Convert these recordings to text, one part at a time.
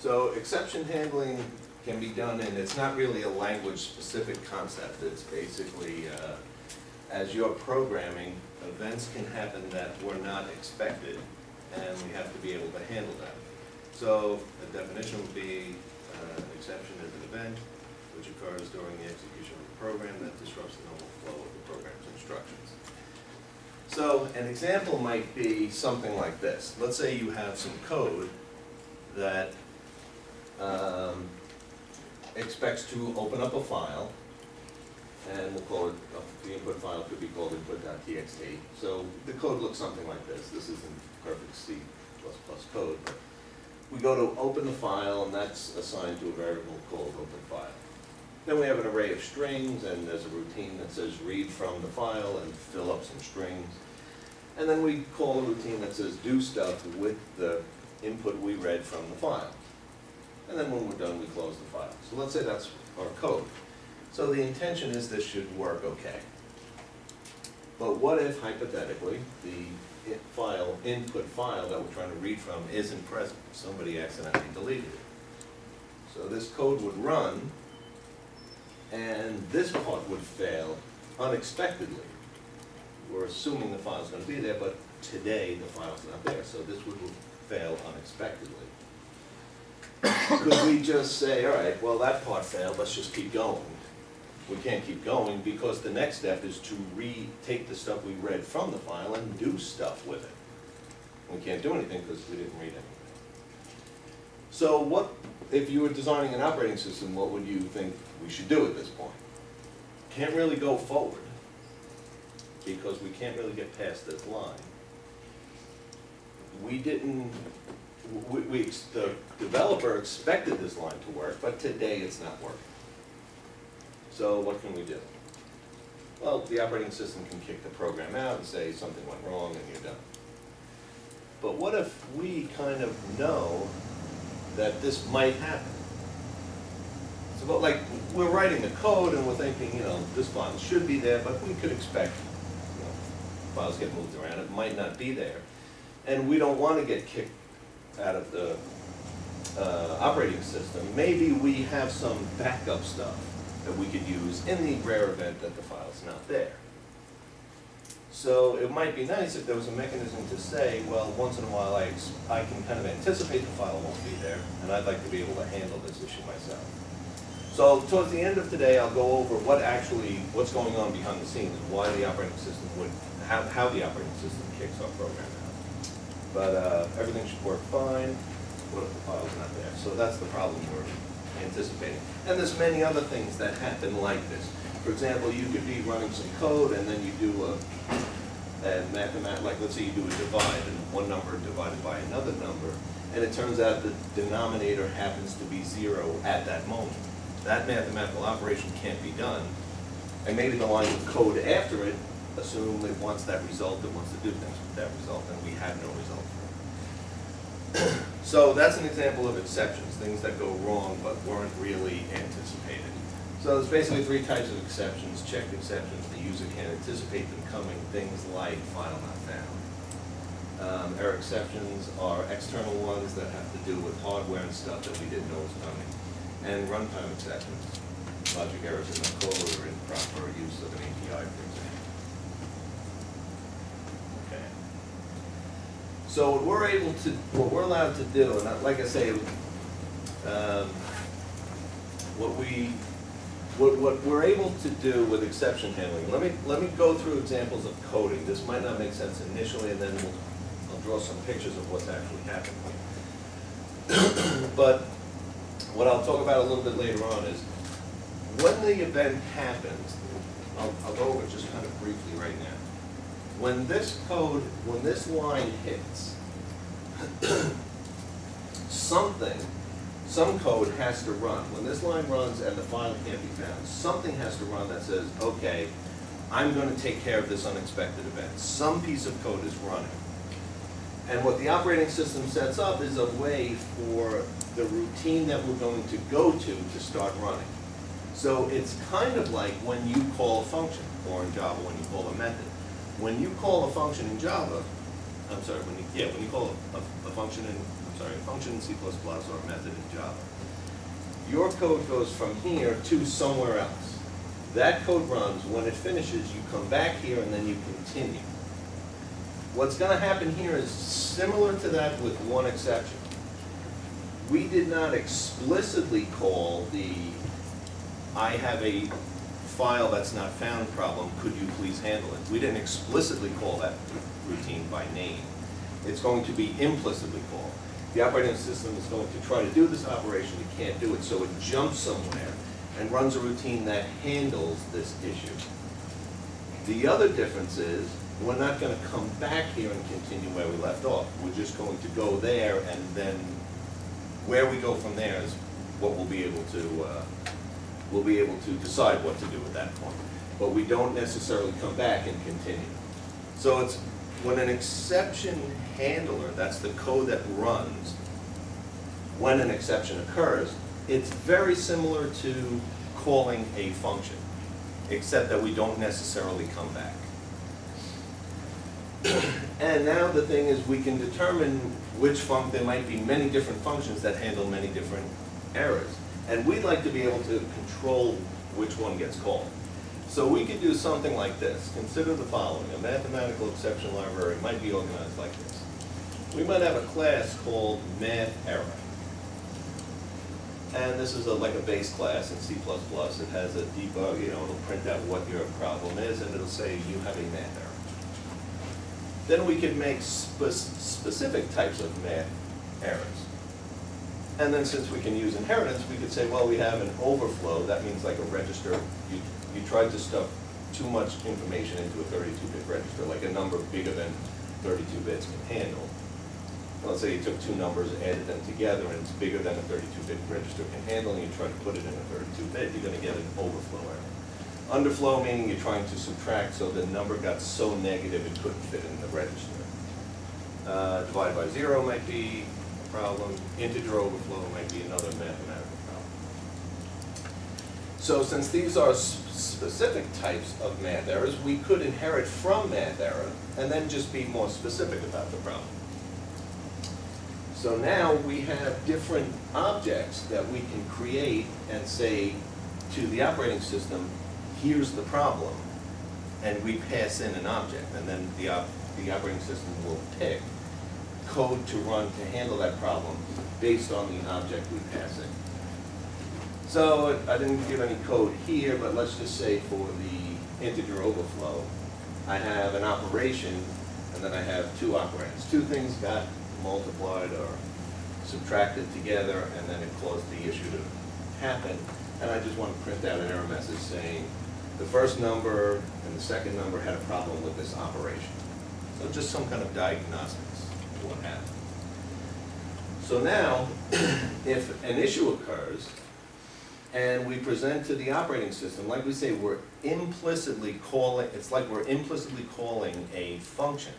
So exception handling can be done, and it's not really a language-specific concept. It's basically, as you're programming, events can happen that were not expected, and we have to be able to handle them. So the definition would be, an exception is an event which occurs during the execution of a program that disrupts the normal flow of the program's instructions. So an example might be something like this. Let's say you have some code that expects to open up a file, and we'll call it, the input file could be called input.txt. So the code looks something like this. This isn't perfect C++ code, but we go to open the file, and that's assigned to a variable called open file. Then we have an array of strings, and there's a routine that says read from the file and fill up some strings. And then we call a routine that says do stuff with the input we read from the file. And then when we're done, we close the file. So let's say that's our code. So the intention is this should work okay. But what if, hypothetically, the input file that we're trying to read from isn't present? Somebody accidentally deleted it. So this code would run, and this part would fail unexpectedly. We're assuming the file's going to be there, but today the file's not there, so this would fail unexpectedly. Could we just say, all right, well, that part failed, let's just keep going? We can't keep going because the next step is to take the stuff we read from the file and do stuff with it. We can't do anything because we didn't read anything. So what, if you were designing an operating system, what would you think we should do at this point? Can't really go forward because we can't really get past this line. The developer expected this line to work, but today it's not working. So what can we do? Well, the operating system can kick the program out and say something went wrong and you're done. But what if we kind of know that this might happen? So like we're writing the code and we're thinking, this file should be there, but we could expect, files get moved around, it might not be there. And we don't want to get kicked out of the operating system. Maybe we have some backup stuff that we could use in the rare event that the file's not there. So it might be nice if there was a mechanism to say, well, once in a while I can kind of anticipate the file won't be there, and I'd like to be able to handle this issue myself. So towards the end of today, I'll go over what's going on behind the scenes, why the operating system how the operating system kicks our program out. But everything should work fine. What if the file's not there? So that's the problem we're anticipating. And there's many other things that happen like this. For example, you could be running some code and then you do like let's say you do a divide, and one number divided by another number, and it turns out the denominator happens to be 0 at that moment. That mathematical operation can't be done, and maybe the line of code after it assume it wants that result, it wants to do things with that result, and we have no result for it. So that's an example of exceptions, things that go wrong but weren't really anticipated. So there's basically 3 types of exceptions. Checked exceptions, the user can anticipate them coming, things like file not found. Error exceptions are external ones that have to do with hardware and stuff that we didn't know was coming. And runtime exceptions, logic errors in the code or improper use of an API, for example. Okay. So what we're allowed to do, and like I say, what we're able to do with exception handling. Let me go through examples of coding. This might not make sense initially, and then I'll draw some pictures of what's actually happening. But what I'll talk about a little bit later on is when the event happens. I'll go over it just kind of briefly right now. When this line hits, some code has to run. When this line runs and the file can't be found, something has to run that says, okay, I'm going to take care of this unexpected event. Some piece of code is running. And what the operating system sets up is a way for the routine that we're going to go to start running. So it's kind of like when you call a function, or in Java when you call a method. When you call a function in Java, I'm sorry, when you call a function in a function in C++ or a method in Java. Your code goes from here to somewhere else. That code runs. When it finishes, you come back here and then you continue. What's going to happen here is similar to that with one exception. We did not explicitly call the I have a file that's not found problem, could you please handle it? We didn't explicitly call that routine by name. It's going to be implicitly called. The operating system is going to try to do this operation, it can't do it, so it jumps somewhere and runs a routine that handles this issue. The other difference is, we're not going to come back here and continue where we left off. We're just going to go there, and then where we go from there is what we'll be able to decide what to do at that point. But we don't necessarily come back and continue. So it's when an exception handler, that's the code that runs when an exception occurs, it's very similar to calling a function, except that we don't necessarily come back. And now the thing is, we can determine which there might be many different functions that handle many different errors. And we'd like to be able to control which one gets called. So we could do something like this. Consider the following. A mathematical exception library might be organized like this. We might have a class called mathError. And this is like a base class in C++. It has a debug, it'll print out what your problem is, and it'll say you have a math error. Then we can make specific types of math errors. And then since we can use inheritance, we could say, well, we have an overflow. That means like a register. You tried to stuff too much information into a 32-bit register, like a number bigger than 32 bits can handle. Let's say you took two numbers, added them together, and it's bigger than a 32-bit register can handle, and you try to put it in a 32-bit, you're going to get an overflow error. Underflow meaning you're trying to subtract, so the number got so negative it couldn't fit in the register. Divide by zero might be a problem. Integer overflow might be another mathematical problem. So since these are specific types of math errors, we could inherit from math error and then just be more specific about the problem. So now we have different objects that we can create and say to the operating system, here's the problem, and we pass in an object, and then the operating system will pick code to run to handle that problem based on the object we pass in. So I didn't give any code here, but let's just say for the integer overflow, I have an operation, and then I have two operands. Two things got multiplied or subtracted together, and then it caused the issue to happen. And I just want to print out an error message saying the first number and the second number had a problem with this operation. So just some kind of diagnostics of what happened. So now, if an issue occurs, and we present to the operating system, like we say, we're implicitly calling, it's like we're implicitly calling a function.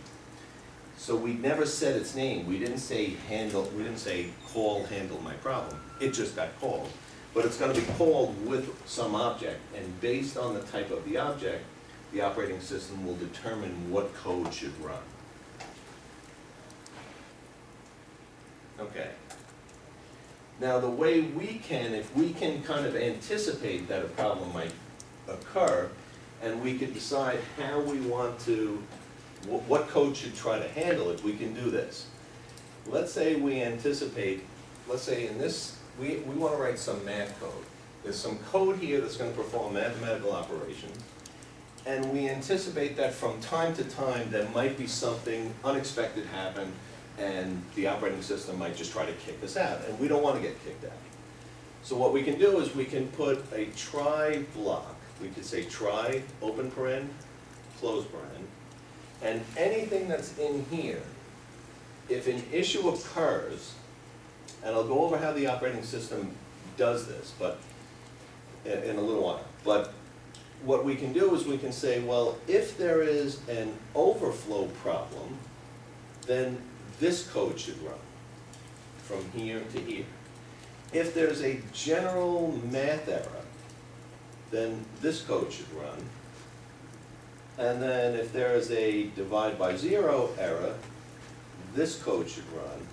So we never said its name. We didn't say handle, we didn't say call handle my problem. It just got called. But it's going to be called with some object, and based on the type of the object, the operating system will determine what code should run. Okay. Now the way we can, if we can kind of anticipate that a problem might occur, and we could decide how we want to, what code should try to handle it, we can do this. Let's say we anticipate, let's say in this, we want to write some math code. There's some code here that's going to perform mathematical operations, and we anticipate that from time to time there might be something unexpected happen, and the operating system might just try to kick us out, and we don't want to get kicked out. So what we can do is we can put a try block. We could say try, open paren, close paren, and anything that's in here, if an issue occurs, and I'll go over how the operating system does this, but in a little while. But what we can do is we can say, well, if there is an overflow problem, then this code should run from here to here. If there's a general math error, then this code should run. And then if there is a divide by zero error, this code should run.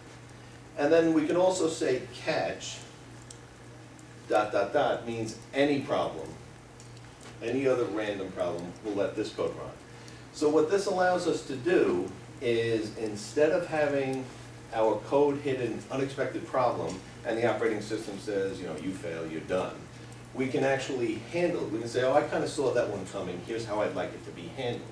And then we can also say catch dot dot dot means any problem, any other random problem, we'll let this code run. So what this allows us to do is, instead of having our code hit an unexpected problem and the operating system says, you know, you fail, you're done, we can actually handle it. We can say, oh, I kind of saw that one coming, here's how I'd like it to be handled.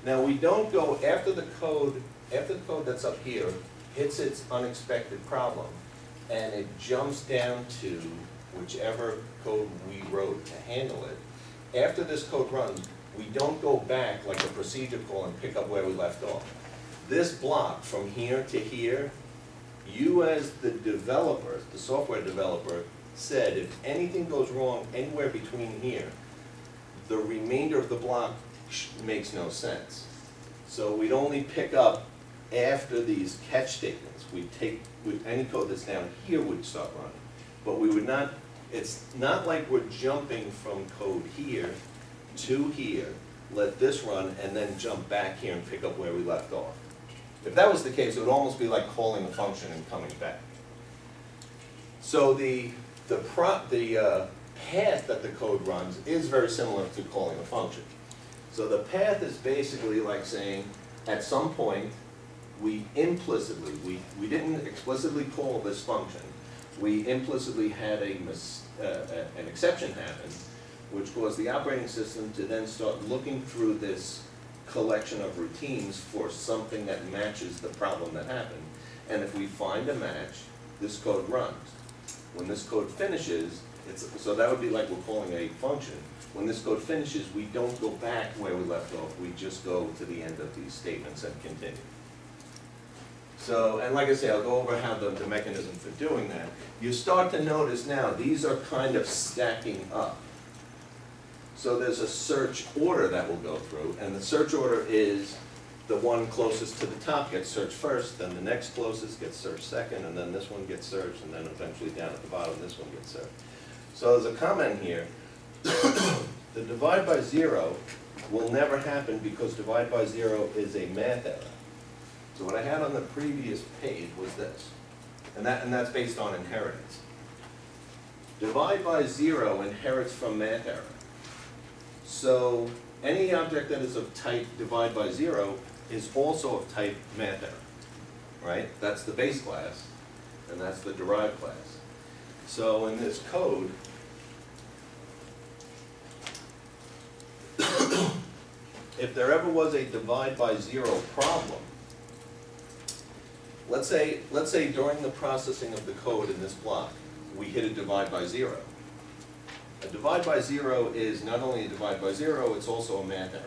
Now we don't go after the code that's up here hits its unexpected problem and it jumps down to whichever code we wrote to handle it. After this code runs, we don't go back like a procedure call and pick up where we left off. This block from here to here, you as the developer, the software developer, said if anything goes wrong anywhere between here, the remainder of the block makes no sense. So we'd only pick up after these catch statements. We'd take, any code that's down here would start running. But we would not, it's not like we're jumping from code here to here, let this run, and then jump back here and pick up where we left off. If that was the case, it would almost be like calling a function and coming back. So the path that the code runs is very similar to calling a function. So the path is basically like saying, at some point, we implicitly, we didn't explicitly call this function. We implicitly had an exception happen, which caused the operating system to then start looking through this collection of routines for something that matches the problem that happened. And if we find a match, this code runs. When this code finishes, so that would be like we're calling a function. When this code finishes, we don't go back where we left off. We just go to the end of these statements and continue. So, and like I say, I'll go over how the mechanism for doing that. You start to notice now, these are kind of stacking up. So there's a search order that we'll go through, and the search order is the one closest to the top gets searched first, then the next closest gets searched second, and then this one gets searched, and then eventually down at the bottom, this one gets searched. So there's a comment here. The divide by zero will never happen because divide by zero is a math error. So what I had on the previous page was this, and that's based on inheritance. Divide by zero inherits from math error. So any object that is of type divide by zero is also of type math error, right? That's the base class, and that's the derived class. So in this code, if there ever was a divide by zero problem, let's say during the processing of the code in this block, we hit a divide by zero. A divide by zero is not only a divide by zero, it's also a math error.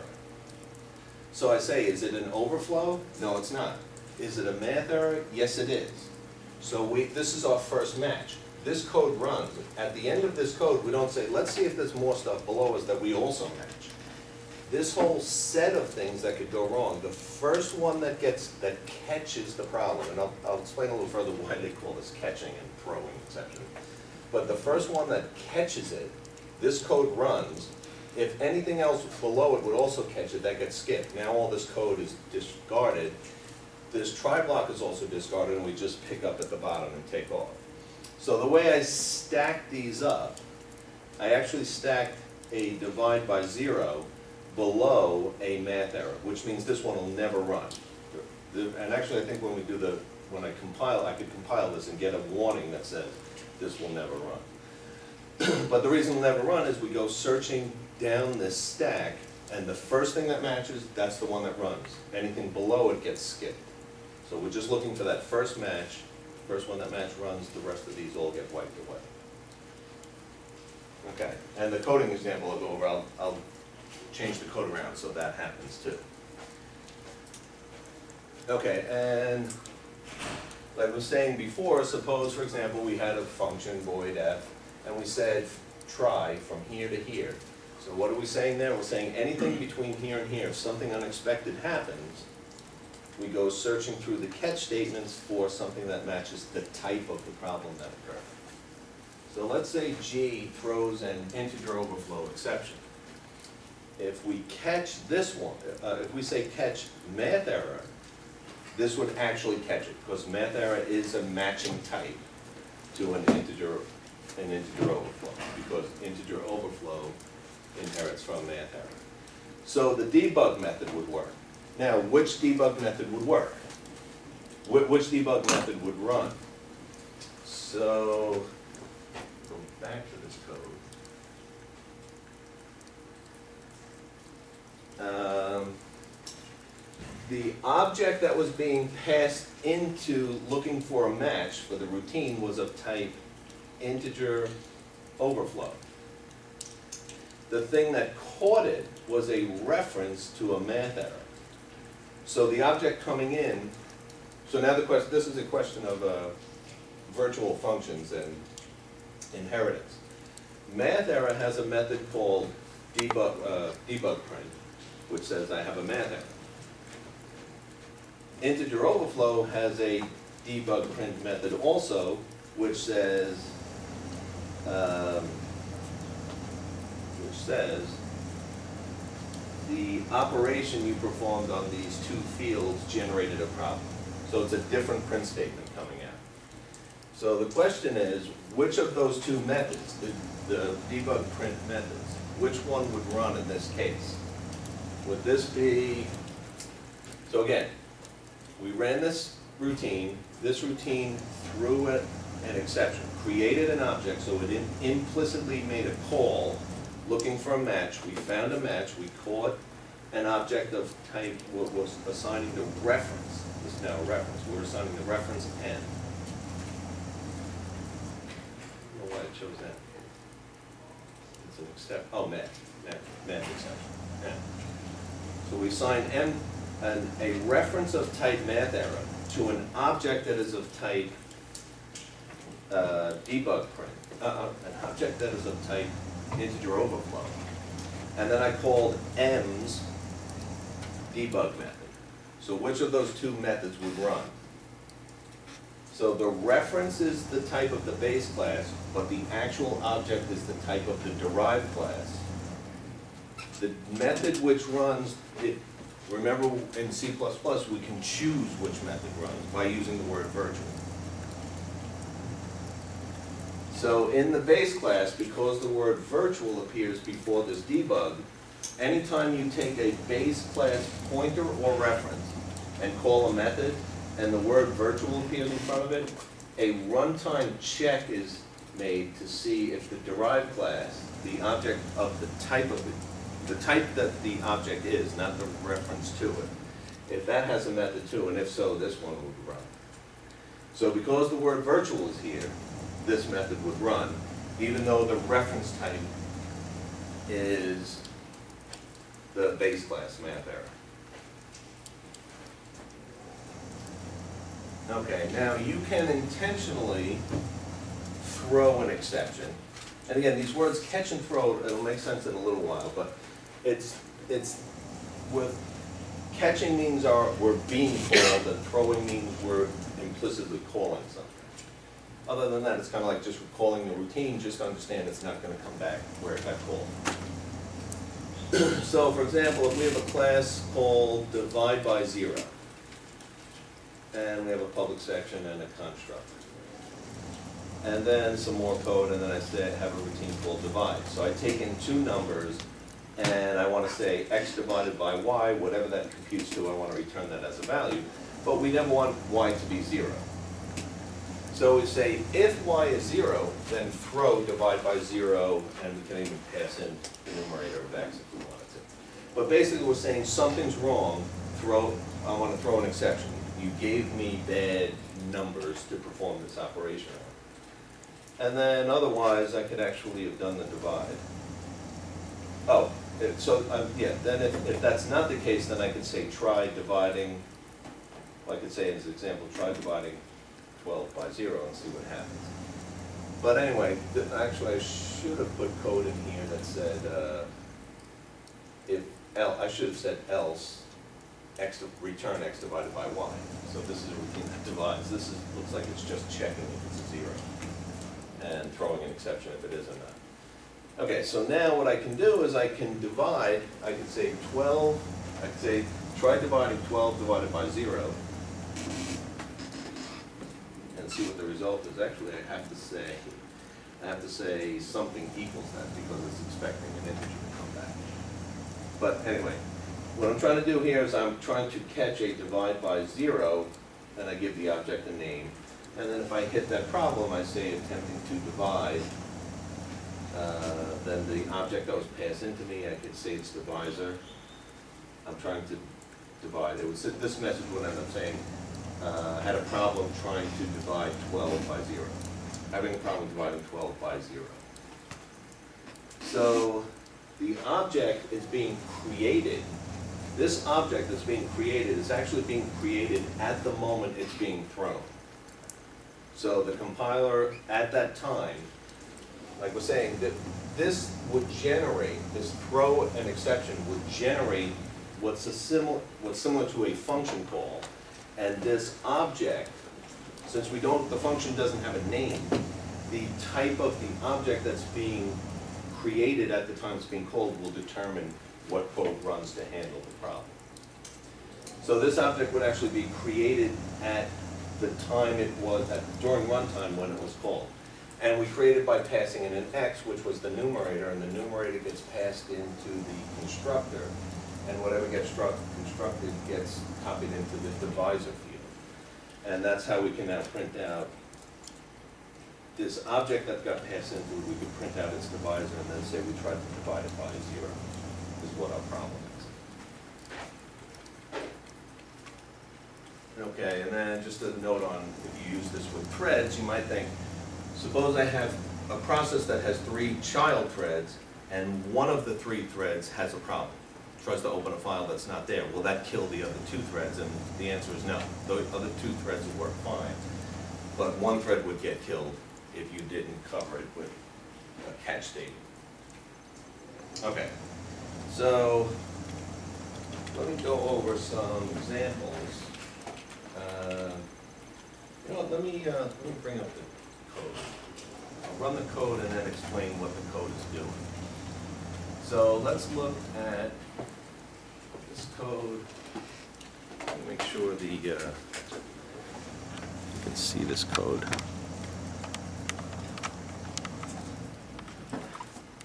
So I say, is it an overflow? No, it's not. Is it a math error? Yes, it is. So this is our first match. This code runs. At the end of this code, we don't say, let's see if there's more stuff below us that we also match. This whole set of things that could go wrong, the first one that catches the problem, and I'll explain a little further why they call this catching and throwing exception. But the first one that catches it, this code runs. If anything else below it would also catch it, that gets skipped. Now all this code is discarded. This try block is also discarded, and we just pick up at the bottom and take off. So the way I stacked these up, I actually stacked a divide by zero below a math error, which means this one will never run. And actually I think when I compile, I could compile this and get a warning that says this will never run. But the reason it'll never run is we go searching down this stack, and the first thing that matches, that's the one that runs. Anything below it gets skipped. So we're just looking for that first match. First one that match runs, the rest of these all get wiped away. Okay, and the coding example I'll go over, I'll change the code around so that happens too. Okay, and like I was saying before, suppose, for example, we had a function void f, and we said try from here to here. So what are we saying there? We're saying anything between here and here. If something unexpected happens, we go searching through the catch statements for something that matches the type of the problem that occurred. So let's say G throws an integer overflow exception. If we catch this one, if we say catch math error, this would actually catch it, because math error is a matching type to an integer overflow, because integer overflow inherits from math error. So the debug method would work. Now, which debug method would work? Which debug method would run? So, go back to this code. The object that was being passed into looking for a match for the routine was of type integer overflow. The thing that caught it was a reference to a math error. So the object coming in, so now this is a question of virtual functions and inheritance. Math error has a method called debug print, which says I have a math error. Integer overflow has a debug print method also, which says the operation you performed on these two fields generated a problem. So it's a different print statement coming out. So the question is, which of those two methods, the debug print methods, which one would run in this case? Would this be, so again, we ran this routine threw an exception, created an object, so it implicitly made a call looking for a match. We found a match, we caught an object of type, what was assigning the reference. This is now a reference. We're assigning the reference n. I don't know why it chose that. It's an exception. Oh, math exception. Yeah. So we assign m a reference of type math error to an object that is of type debug print, an object that is of type integer overflow. And then I called m's debug method. So which of those two methods would run? So the reference is the type of the base class, but the actual object is the type of the derived class. The method which runs, remember in C++ we can choose which method runs by using the word virtual. So in the base class, because the word virtual appears before this debug, anytime you take a base class pointer or reference and call a method, and the word virtual appears in front of it, a runtime check is made to see if the derived class, the object of the type that the object is, not the reference to it, if that has a method too, and if so, this one would run. So because the word virtual is here, this method would run, even though the reference type is the base class math error. Okay, now you can intentionally throw an exception. And again, these words catch and throw, it'll make sense in a little while, but it's with catching means we're being called, and throwing means we're implicitly calling something. Other than that, it's kind of like just recalling the routine, just understand it's not going to come back where it got called. So, for example, if we have a class called divide by 0, and we have a public section and a constructor, and then some more code, and then I have a routine called divide. So I take in two numbers, and I want to say x divided by y, whatever that computes to, I want to return that as a value, but we never want y to be 0. So we say, if y is 0, then throw divide by 0, and we can even pass in the numerator of x if we wanted to. But basically we're saying something's wrong, I want to throw an exception. You gave me bad numbers to perform this operation on. And then otherwise, I could actually have done the divide. Oh, yeah, then if that's not the case, then I could say try dividing, I could say as an example, try dividing 12 by 0 and see what happens. But anyway, actually I should have put code in here that said, I should have said else, return x divided by y. So this is a routine that divides. This looks like it's just checking if it's a 0 and throwing an exception if it is or not. Okay, so now what I can do is I can divide. I can say 12, I can say try dividing 12 divided by 0, and see what the result is. Actually, I have to say something equals that because it's expecting an integer to come back. But anyway, what I'm trying to do here is I'm trying to catch a divide by 0, and I give the object a name. And then if I hit that problem, I say attempting to divide. Then the object that was passed into me, I could say it's divisor. I'm trying to divide. This message would end up saying, had a problem trying to divide 12 by 0. Having a problem dividing 12 by 0. So the object is being created. This object that's being created is actually being created at the moment it's being thrown. So the compiler at that time, like we're saying, that this would generate, this throw and exception would generate what's similar to a function call. And this object, since the function doesn't have a name, the type of the object that's being created at the time it's being called will determine what code runs to handle the problem. So this object would actually be created at the time during runtime when it was called. And we created by passing in an x, which was the numerator, and the numerator gets passed into the constructor, and whatever gets constructed gets copied into the divisor field. And that's how we can now print out this object that got passed into it. We could print out its divisor and then say we tried to divide it by 0. Is what our problem is. Okay, and then just a note on if you use this with threads, you might think, suppose I have a process that has 3 child threads, and one of the 3 threads has a problem. Tries to open a file that's not there. Will that kill the other 2 threads? And the answer is no. The other 2 threads would work fine, but one thread would get killed if you didn't cover it with a catch statement. Okay, so let me go over some examples. You know what, let me bring up the code. I'll run the code and then explain what the code is doing. So let's look at this code. Let me make sure you can see this code.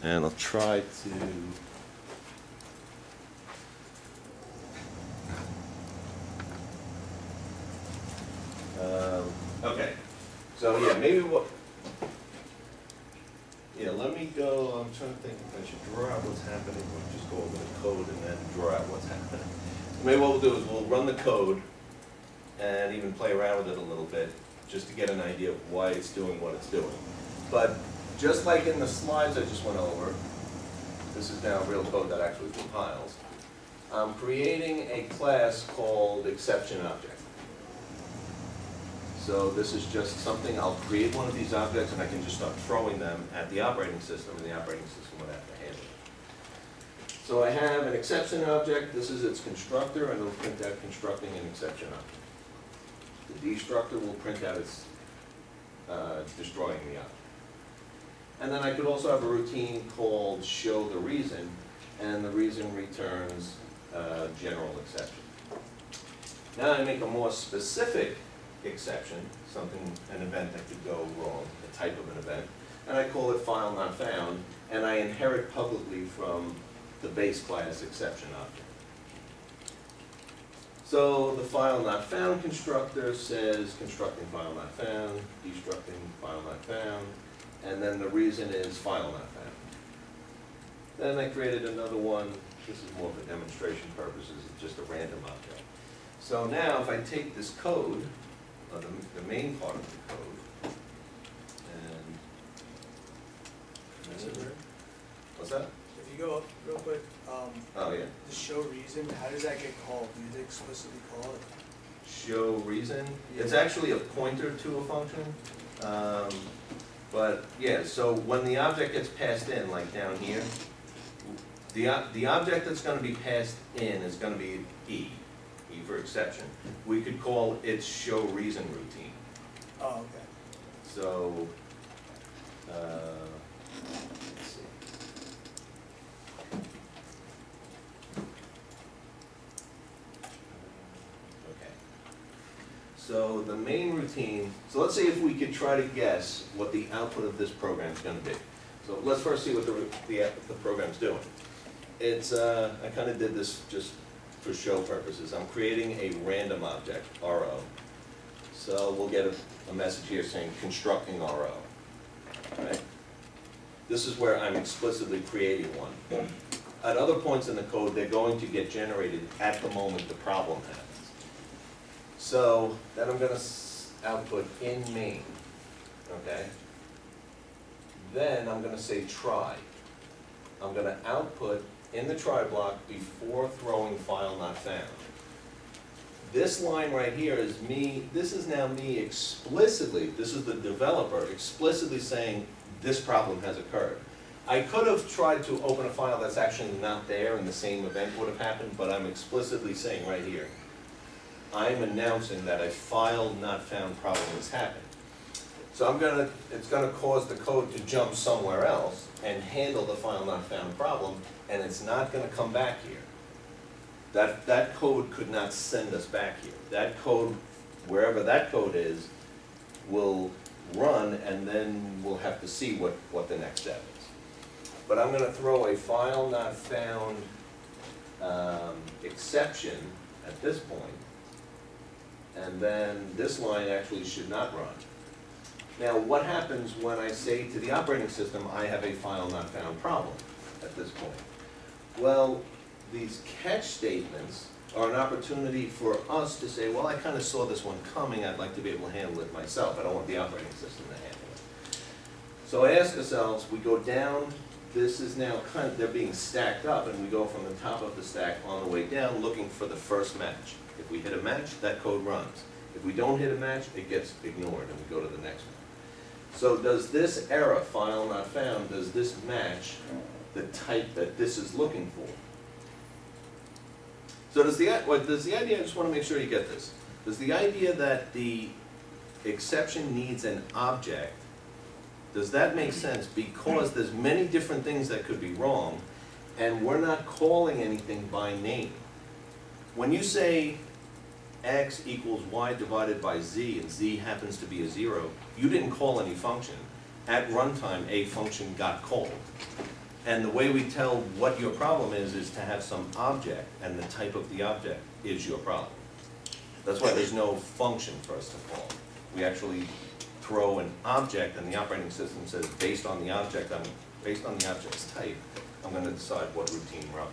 And I'll try to okay, so yeah, maybe let me go, I'm trying to think if I should draw out what's happening, or just go over the code and then draw out what's happening. So maybe what we'll do is we'll run the code and even play around with it a little bit, just to get an idea of why it's doing what it's doing. But just like in the slides I just went over, this is now real code that actually compiles. I'm creating a class called exception object. So this is just something, I'll create one of these objects and I can just start throwing them at the operating system, and the operating system would have to handle it. So I have an exception object, this is its constructor, and it'll print out constructing an exception object. The destructor will print out its destroying the object. And then I could also have a routine called show the reason, and the reason returns general exception. Now I make a more specific exception, an event that could go wrong, a type of an event, and I call it file not found, and I inherit publicly from the base class exception object. So the file not found constructor says constructing file not found, destructing file not found, and then the reason is file not found. Then I created another one. This is more for demonstration purposes. It's just a random object. So now if I take this code, the main part of the code, and what's that? If you go up real quick, oh yeah. The show reason, how does that get called? Do you explicitly call it? Show reason? Yeah. It's actually a pointer to a function. But yeah, so when the object gets passed in, like down here, the object that's going to be passed in is going to be E for exception. We could call its show reason routine. Oh, okay. So, let's see. Okay. So the main routine, so let's see if we could try to guess what the output of this program is going to be. So let's first see what the program's doing. It's, I kind of did this just for show purposes. I'm creating a random object, RO. So we'll get a message here saying constructing RO. Right? This is where I'm explicitly creating one. At other points in the code, they're going to get generated at the moment the problem happens. So then I'm going to output in main, okay? Then I'm going to say try. I'm going to output in the try block before throwing file not found. This line right here is me, this is now me explicitly, this is the developer explicitly saying this problem has occurred. I could have tried to open a file that's actually not there and the same event would have happened, but I'm explicitly saying right here, I'm announcing that a file not found problem has happened. So it's gonna cause the code to jump somewhere else and handle the file not found problem, and it's not gonna come back here. That code could not send us back here. That code, wherever that code is, will run, and then we'll have to see what the next step is. But I'm gonna throw a file not found exception at this point, and then this line actually should not run. Now, what happens when I say to the operating system, I have a file not found problem at this point? Well, these catch statements are an opportunity for us to say, well, I kind of saw this one coming, I'd like to be able to handle it myself. I don't want the operating system to handle it. So I ask ourselves, we go down, this is now kind of, they're being stacked up, and we go from the top of the stack on the way down looking for the first match. If we hit a match, that code runs. If we don't hit a match, it gets ignored and we go to the next one. So does this error, file not found, does this match the type that this is looking for? So does the idea, I just want to make sure you get this, does the idea that the exception needs an object, does that make sense? Because there's many different things that could be wrong, and we're not calling anything by name. When you say x equals y divided by z, and z happens to be a 0, you didn't call any function. At runtime, a function got called. And the way we tell what your problem is to have some object, and the type of the object is your problem. That's why there's no function for us to call. We actually throw an object, and the operating system says, based on the object's type, I'm going to decide what routine runs.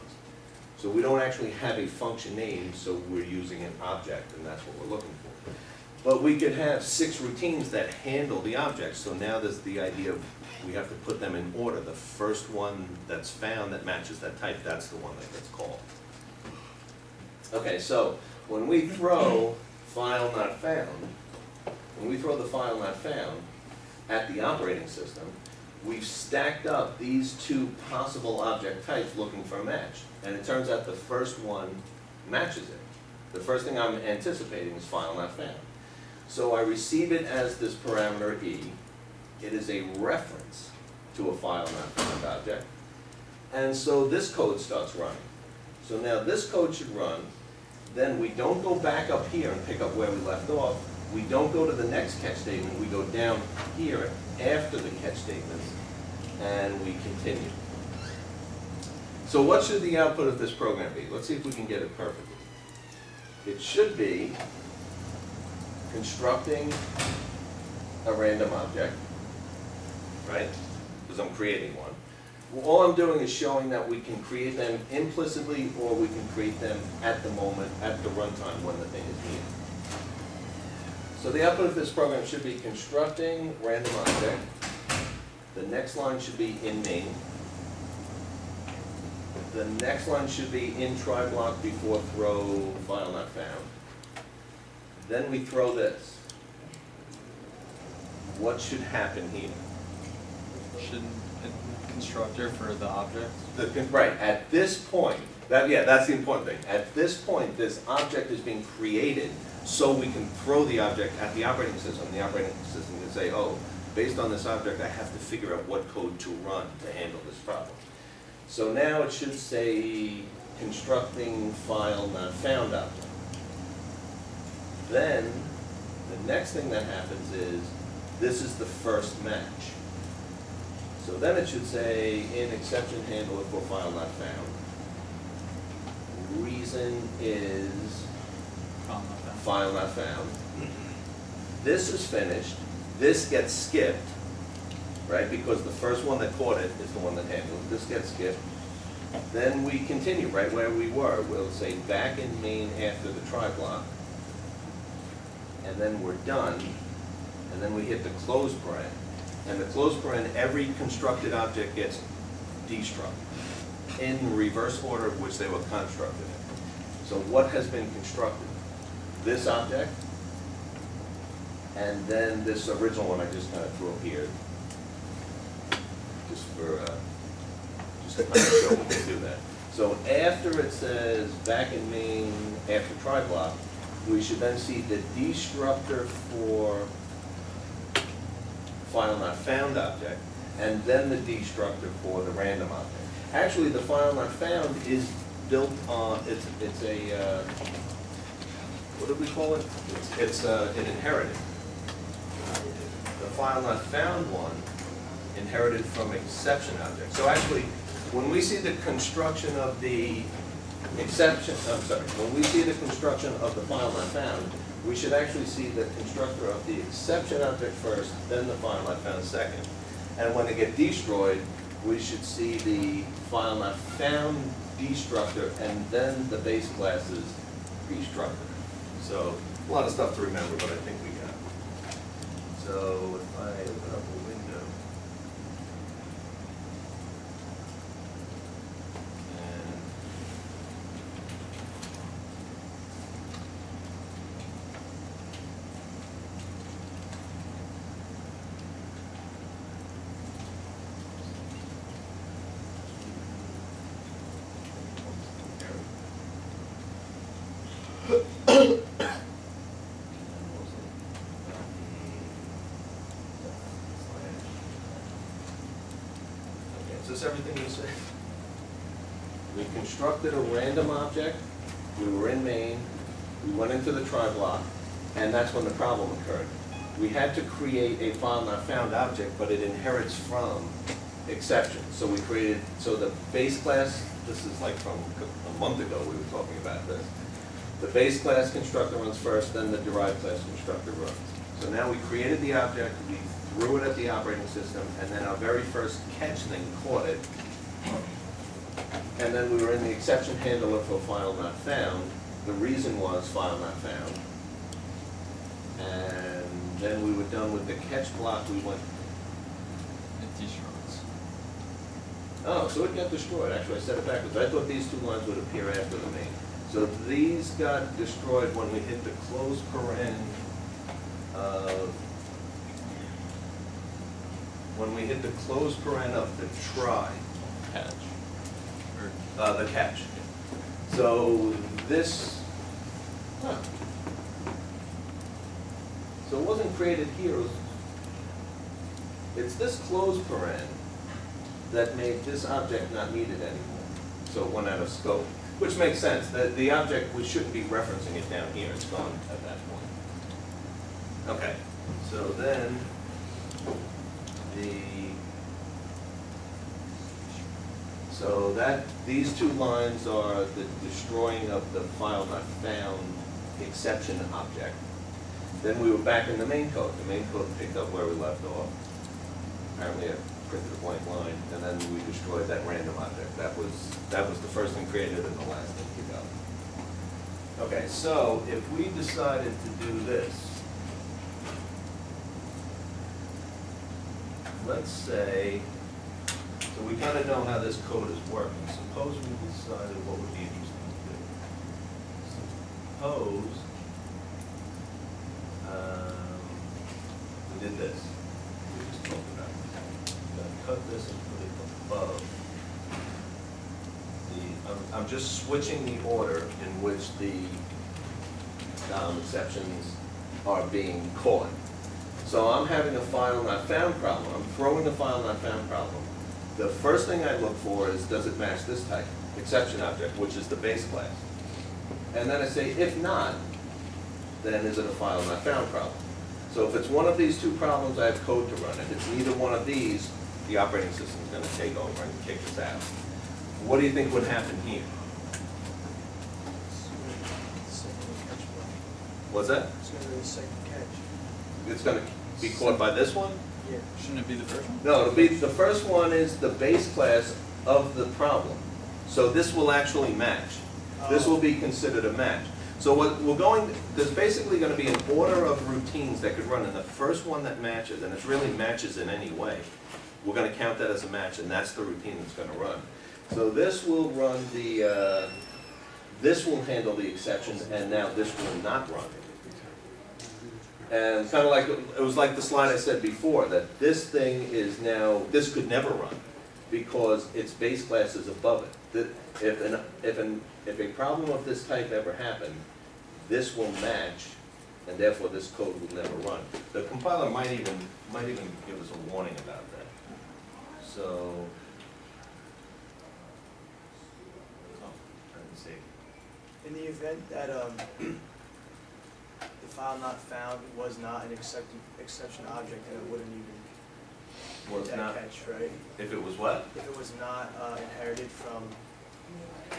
So we don't actually have a function name, so we're using an object, and that's what we're looking for. But we could have 6 routines that handle the object, so now there's the idea of we have to put them in order. The first one that's found that matches that type, that's the one that gets called. Okay, so when we throw file not found, when we throw the file not found at the operating system, we've stacked up these 2 possible object types looking for a match. And it turns out the first one matches it. The first thing I'm anticipating is file not found. So I receive it as this parameter e. It is a reference to a file not found object. And so this code starts running. So now this code should run. Then we don't go back up here and pick up where we left off. We don't go to the next catch statement. We go down here after the catch statements, and we continue. So what should the output of this program be? Let's see if we can get it perfectly. It should be constructing a random object, right? Because I'm creating one. Well, all I'm doing is showing that we can create them implicitly, or we can create them at the moment, at the runtime when the thing is needed. So the output of this program should be constructing random object. The next line should be in main. The next line should be in try block before throw file not found. Then we throw this. What should happen here? Should a constructor for the object? Right, at this point, that's the important thing. At this point, this object is being created so we can throw the object at the operating system. The operating system can say, oh, based on this object, I have to figure out what code to run to handle this problem. So now it should say constructing file not found object. Then The next thing that happens is, this is the first match. So then it should say, in exception handler for file not found. Reason is file not found. This is finished, this gets skipped, right? Because the first one that caught it is the one that handled it. This gets skipped. Then we continue right where we were. We'll say back in main after the try block. And then we're done. And then we hit the close paren. And the close paren, every constructed object gets destruct in reverse order of which they were constructed in. So what has been constructed? This object, and then this original one I just kind of threw up here, just to kind of show we can do that. So after it says back in main after try block, we should then see the destructor for file not found object, and then the destructor for the random object. Actually, the file not found is built on, it's a, what do we call it? It's an inherited. The file not found one inherited from exception object. So actually, when we see the construction of the exception, when we see the construction of the file not found, we should actually see the constructor of the exception object first, then the file not found second. And when they get destroyed, we should see the file not found destructor and then the base class's destructor. So a lot of stuff to remember, but I think we got it. So if I open up a window, is this everything you said? We constructed a random object, we were in main, we went into the try block, and that's when the problem occurred. We had to create a file not found object, but it inherits from exception. So we created, so the base class, this is like from a month ago we were talking about this. The base class constructor runs first, then the derived class constructor runs. So now we created the object, we threw it at the operating system, and then our very first catch thing caught it. And then we were in the exception handler for file not found. The reason was file not found. And then we were done with the catch block, we went. It destroys. Oh, so it got destroyed. Actually, I said it backwards. I thought these two lines would appear after the main. So these got destroyed when we hit the close paren of, when we hit the close paren of the try. Catch. The catch. So this, so it wasn't created here. It's this close paren that made this object not needed anymore. So it went out of scope, which makes sense. The object, we shouldn't be referencing it down here. It's gone at that point. Okay, so then so that these two lines are the destroying of the file not found exception object. Then we were back in the main code. The main code picked up where we left off. Apparently I printed a blank line, and then we destroyed that random object. That was the first thing created and the last thing we got. Okay, so if we decided to do this, let's say, so we kind of know how this code is working. Suppose we decided what would be interesting to do. Suppose we did this. We just talked about it. I'm going to cut this and put it above. I'm just switching the order in which the exceptions are being caught. So I'm having a file not found problem. I'm throwing a file not found problem. The first thing I look for is, does it match this type, exception object, which is the base class. And then I say, if not, then is it a file not found problem? So if it's one of these two problems, I have code to run. If it's neither one of these, the operating system is going to take over and kick us out. What do you think would happen here? What's that? It's gonna be the second catch. It's going to be caught by this one? Yeah. Shouldn't it be the first one? No, it'll be, the first one is the base class of the problem. So this will actually match. This will be considered a match. So what we're going, there's basically going to be an order of routines that could run, and the first one that matches, and it really matches in any way, we're going to count that as a match, and that's the routine that's going to run. So this will run the, this will handle the exception, and now this will not run. And kind of like, it was like the slide I said before, that this thing is now, this could never run, because its base class is above it. If a problem of this type ever happened, this will match, and therefore this code will never run. The compiler might even give us a warning about that. So, trying to see. In the event that the file not found was not an exception object, then it wouldn't even Was that not, catch, right? if it was what? If it was not inherited from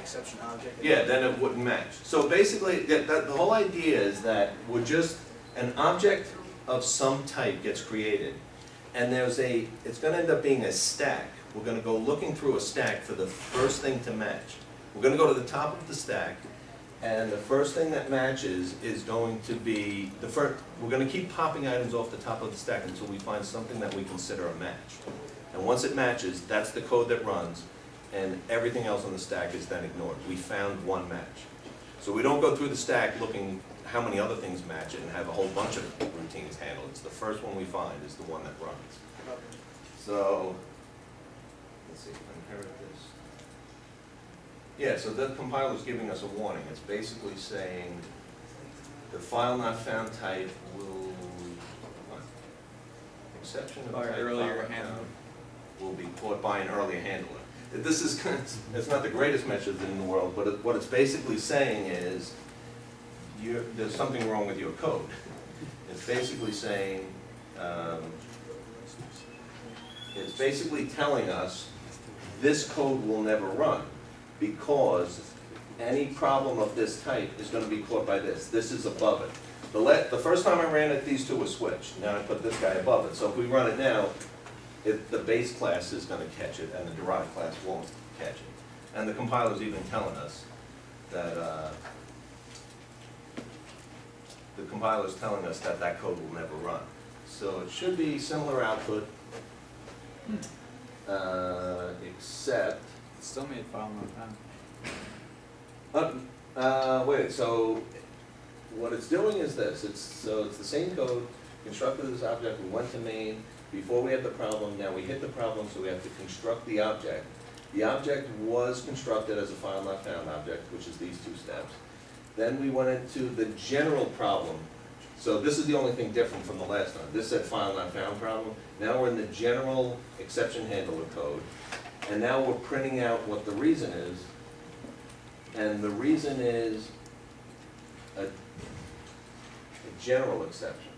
exception object. Yeah, then it wouldn't match. So basically, the whole idea is that we're just, an object of some type gets created, and there's a, it's going to end up being a stack. We're going to go looking through a stack for the first thing to match. We're going to go to the top of the stack, and the first thing that matches is going to be, the first, we're going to keep popping items off the top of the stack until we find something that we consider a match. And once it matches, that's the code that runs, and everything else on the stack is then ignored. We found one match. So we don't go through the stack looking how many other things match it and have a whole bunch of routines handled. It's the first one we find is the one that runs. So, let's see if I inherit this. Yeah, so the compiler is giving us a warning. It's basically saying the file not found type will, what? Exception of By type earlier file handler. found will be caught by an earlier handler. This is, it's not the greatest message in the world, but what it's basically saying is there's something wrong with your code. It's basically saying, it's basically telling us this code will never run because any problem of this type is going to be caught by this. This is above it. The first time I ran it, these two were switched. Now I put this guy above it. So if we run it now, the base class is going to catch it and the derived class won't catch it. And the compiler's even telling us that, the compiler's telling us that that code will never run. So it should be similar output, except, It still made file not found. wait, so what it's doing is this. It's the same code, constructed this object, we went to main, before we had the problem, now we hit the problem, so we have to construct the object. The object was constructed as a file not found object, which is these two steps. Then we went into the general problem. So this is the only thing different from the last time. This said file not found problem. Now we're in the general exception handler code. And now we're printing out what the reason is. And the reason is a general exception.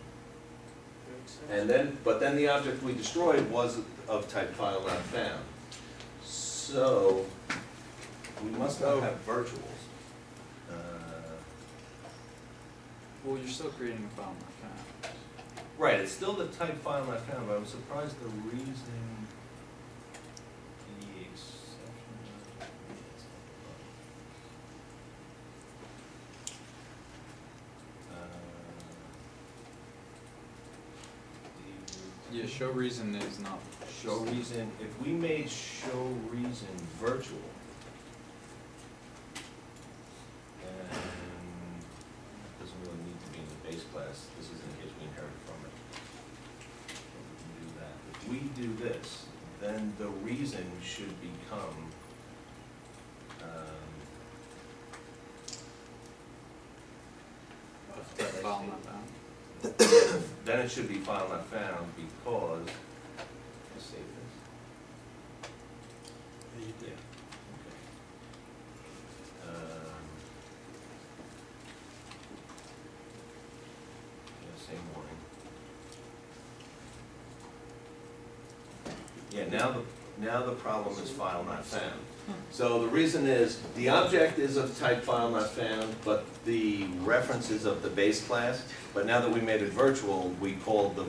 And then, but then the object we destroyed was of type file not found. So we must not have virtuals. Well, you're still creating a file not found. Right, it's still the type file not found, but I'm surprised the reasoning, the exception. Yeah, show reason is not. Show reason, if we made show reason virtual, and it doesn't really need to be in the base class, this is in case we inherit from it. So we can do that. If we do this, then the reason should become, Type file not found. then it should be file not found because, let's save this. Yeah, okay. Yeah, now the problem is file not found. So the reason is, the object is of type file not found, but the reference is of the base class. But now that we made it virtual, we called the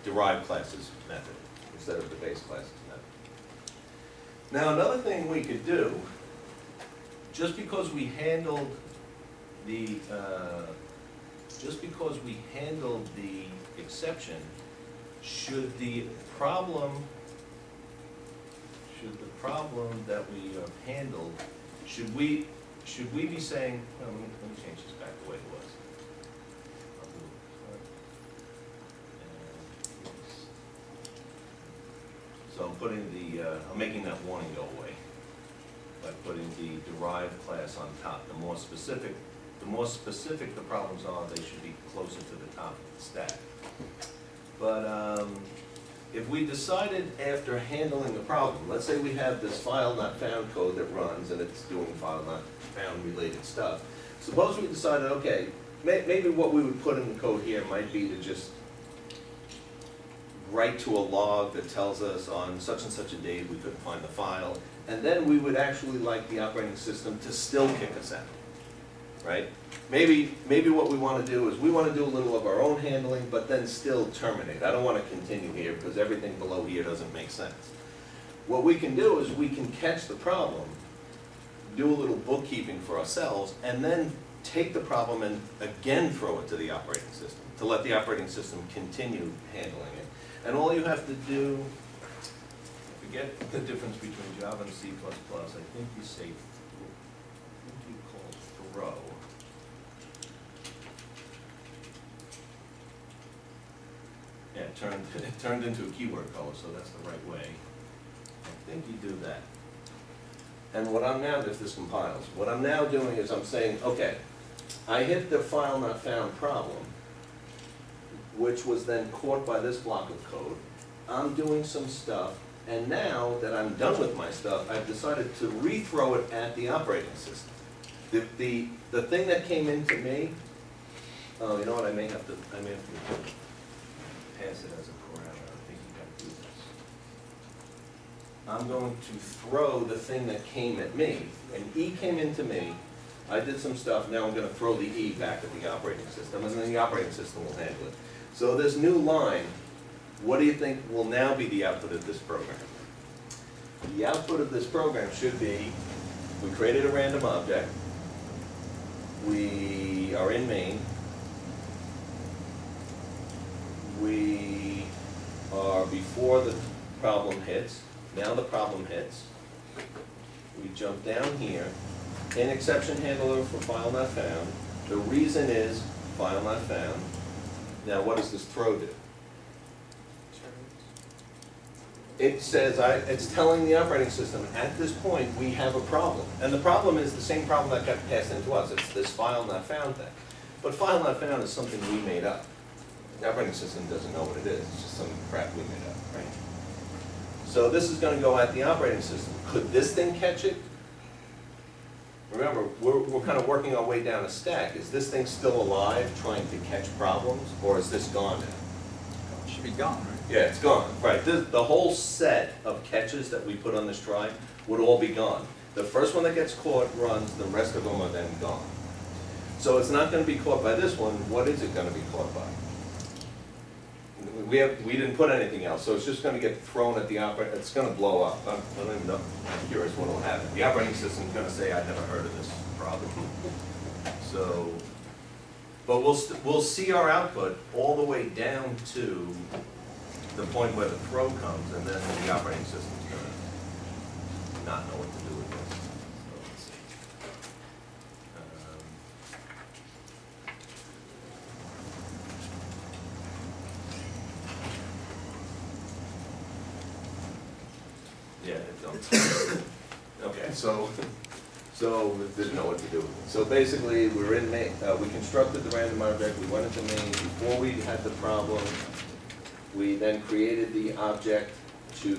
derived classes method instead of the base classes method. Now another thing we could do, just because we handled the exception, should the problem that we have handled, should we be saying, well, let me change this back the way it was. So I'm putting I'm making that warning go away by putting the derived class on top. The more specific the problems are, they should be closer to the top of the stack. But if we decided after handling the problem, let's say we have this file not found code that runs and it's doing file not found related stuff. Suppose we decided, okay, maybe what we would put in the code here might be to just write to a log that tells us on such and such a date we couldn't find the file, and then we would actually like the operating system to still kick us out, right? Maybe what we want to do is we want to do a little of our own handling, but then still terminate. I don't want to continue here because everything below here doesn't make sense. What we can do is we can catch the problem, do a little bookkeeping for ourselves, and then take the problem and again throw it to the operating system to let the operating system continue handling it. And all you have to do, forget the difference between Java and C++, I think you say, I think you call throw. Yeah, it turned into a keyword color, so that's the right way. I think you do that. And what I'm now, if this compiles, what I'm now doing is I'm saying, okay, I hit the file not found problem, which was then caught by this block of code. I'm doing some stuff, and now that I'm done with my stuff, I've decided to rethrow it at the operating system. The thing that came into me, oh, you know what, I may have to pass it as a parameter. I think you gotta do this. I'm going to throw the thing that came at me. An E came into me, I did some stuff, now I'm gonna throw the E back at the operating system, and then the operating system will handle it. So this new line, what do you think will now be the output of this program? The output of this program should be, we created a random object, we are in main, we are before the problem hits, now the problem hits, we jump down here, in exception handler for file not found, the reason is file not found. Now what does this throw do? It says, it's telling the operating system, at this point we have a problem. And the problem is the same problem that got passed into us, it's this file not found thing. But file not found is something we made up. The operating system doesn't know what it is, it's just some crap we made up, right? So this is going to go at the operating system. Could this thing catch it? Remember, we're kind of working our way down a stack. Is this thing still alive, trying to catch problems, or is this gone now? It should be gone, right? Yeah, it's gone, right. The whole set of catches that we put on this try would all be gone. The first one that gets caught runs, the rest of them are then gone. So it's not going to be caught by this one. What is it going to be caught by? We didn't put anything else, so it's just going to get thrown at the operating. It's going to blow up. I don't even know. I'm curious what will happen. The operating system is going to say, "I've never heard of this problem." So, but we'll see our output all the way down to the point where the throw comes, and then the operating system is going to not know what to do with this. So let's see. Yeah, it don't. Okay, so it didn't know what to do with it. So basically, we're in main. We constructed the random object. We went into main before we had the problem. We then created the object to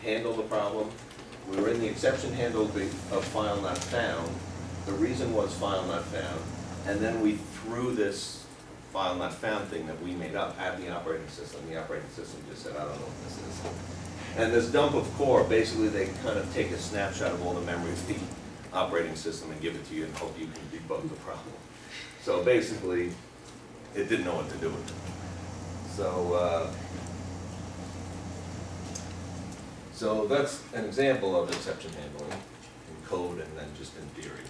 handle the problem. We were in the exception handle of file not found. The reason was file not found, and then we threw this file not found thing that we made up at the operating system. The operating system just said, I don't know what this is. And this dump of core, basically they kind of take a snapshot of all the memory of the operating system and give it to you and hope you can debug the problem. So basically, it didn't know what to do with it. So that's an example of exception handling in code and then just in theory.